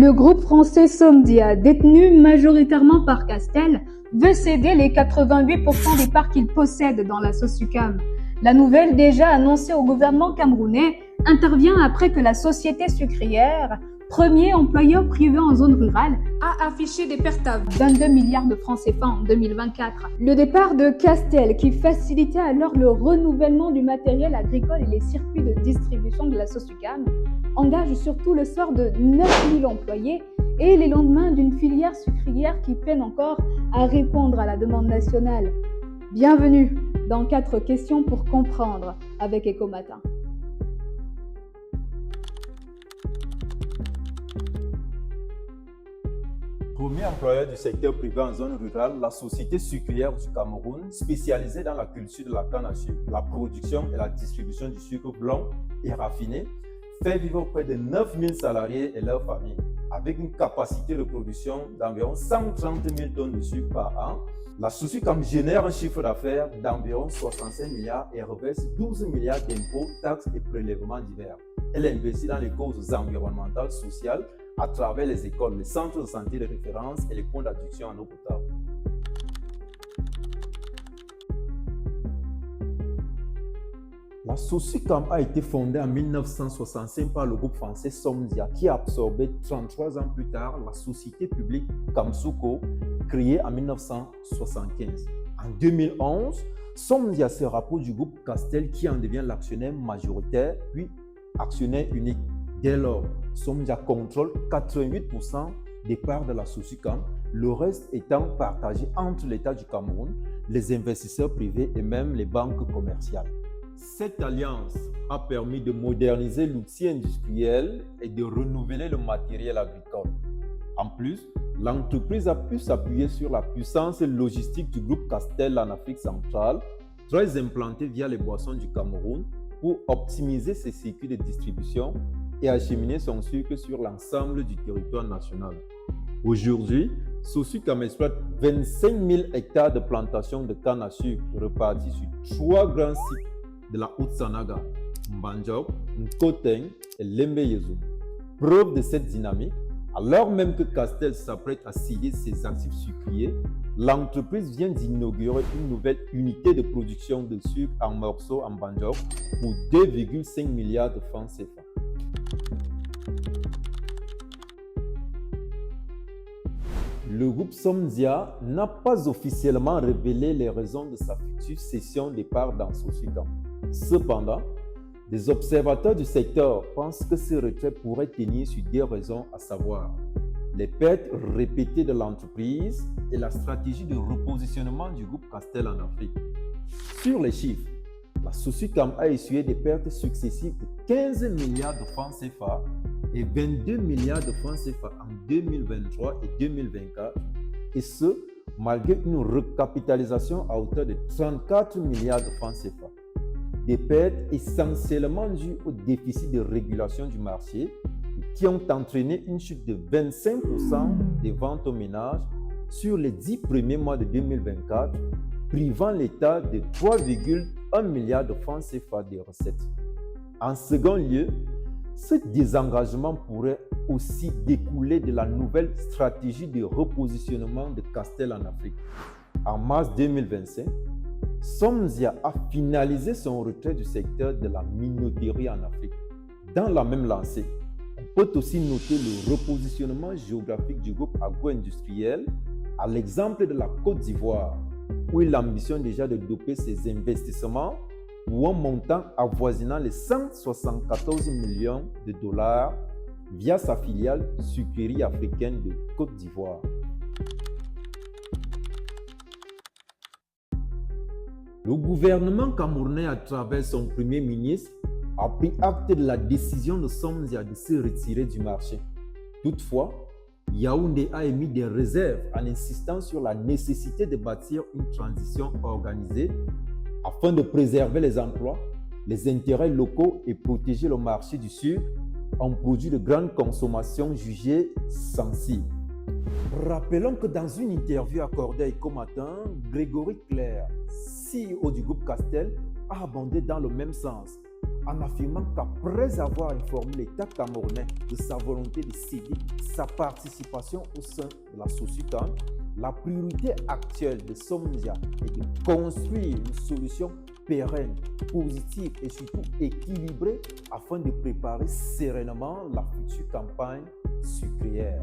Le groupe français Somdia, détenu majoritairement par Castel, veut céder les 88% des parts qu'il possède dans la Sosucam. La nouvelle, déjà annoncée au gouvernement camerounais, intervient après que la société sucrière, premier employeur privé en zone rurale, a affiché des pertes à 22 milliards de francs CFA en 2024. Le départ de Castel, qui facilitait alors le renouvellement du matériel agricole et les circuits de distribution de la Sosucam, engage surtout le sort de 9000 employés et les lendemains d'une filière sucrière qui peine encore à répondre à la demande nationale. Bienvenue dans 4 questions pour comprendre avec Ecomatin. Premier employeur du secteur privé en zone rurale, la Société sucrière du Cameroun, spécialisée dans la culture de la canne à sucre, la production et la distribution du sucre blanc et raffiné, fait vivre près de 9000 salariés et leurs familles, avec une capacité de production d'environ 130 000 tonnes de sucre par an. La Sosucam génère un chiffre d'affaires d'environ 65 milliards et reverse 12 milliards d'impôts, taxes et prélèvements divers. Elle investit dans les causes environnementales, sociales, à travers les écoles, les centres de santé de référence et les points d'adduction en eau potable. La Sosucam a été fondée en 1965 par le groupe français Somdia, qui a absorbé 33 ans plus tard la société publique Kamsuko, créée en 1975. En 2011, Somdia se rapproche du groupe Castel, qui en devient l'actionnaire majoritaire, puis actionnaire unique. Dès lors, Somdia contrôle 88% des parts de la Sosucam, le reste étant partagé entre l'État du Cameroun, les investisseurs privés et même les banques commerciales. Cette alliance a permis de moderniser l'outil industriel et de renouveler le matériel agricole. En plus, l'entreprise a pu s'appuyer sur la puissance logistique du groupe Castel en Afrique centrale, très implanté via les boissons du Cameroun, pour optimiser ses circuits de distribution et acheminer son sucre sur l'ensemble du territoire national. Aujourd'hui, Sosucam exploite 25 000 hectares de plantations de canne à sucre repartis sur 3 grands sites de la Haute-Sanaga, Mbandjok, Nkoteng et Lembe-Yezum. Preuve de cette dynamique, alors même que Castel s'apprête à céder ses actifs sucriers, l'entreprise vient d'inaugurer une nouvelle unité de production de sucre en morceaux en Mbandjok pour 2,5 milliards de francs CFA. Le groupe Somdia n'a pas officiellement révélé les raisons de sa future cession des parts dans Sosucam. Cependant, des observateurs du secteur pensent que ce retrait pourrait tenir sur des raisons, à savoir les pertes répétées de l'entreprise et la stratégie de repositionnement du groupe Castel en Afrique. Sur les chiffres, la Sosucam a essuyé des pertes successives de 15 milliards de francs CFA et 22 milliards de francs CFA en 2023 et 2024, et ce, malgré une recapitalisation à hauteur de 34 milliards de francs CFA. Des pertes essentiellement dues au déficit de régulation du marché qui ont entraîné une chute de 25% des ventes aux ménages sur les 10 premiers mois de 2024, privant l'État de 3,1 milliards de francs CFA des recettes. En second lieu, ce désengagement pourrait aussi découler de la nouvelle stratégie de repositionnement de Castel en Afrique. En mars 2025, Somdia a finalisé son retrait du secteur de la minoterie en Afrique. Dans la même lancée, on peut aussi noter le repositionnement géographique du groupe agro-industriel, à l'exemple de la Côte d'Ivoire, où il ambitionne déjà de doper ses investissements pour un montant avoisinant les 174 millions de dollars via sa filiale Sucrerie africaine de Côte d'Ivoire. Le gouvernement camerounais, à travers son premier ministre, a pris acte de la décision de Somdia de se retirer du marché. Toutefois, Yaoundé a émis des réserves en insistant sur la nécessité de bâtir une transition organisée afin de préserver les emplois, les intérêts locaux et protéger le marché du sucre, un produit de grande consommation jugé sensible. Rappelons que dans une interview accordée à Ecomatin, Grégory Clair, CEO du groupe Castel, a abondé dans le même sens, en affirmant qu'après avoir informé l'État camerounais de sa volonté de céder sa participation au sein de la SOSUCAM, la priorité actuelle de Somdia est de construire une solution pérenne, positive et surtout équilibrée afin de préparer sereinement la future campagne sucrière.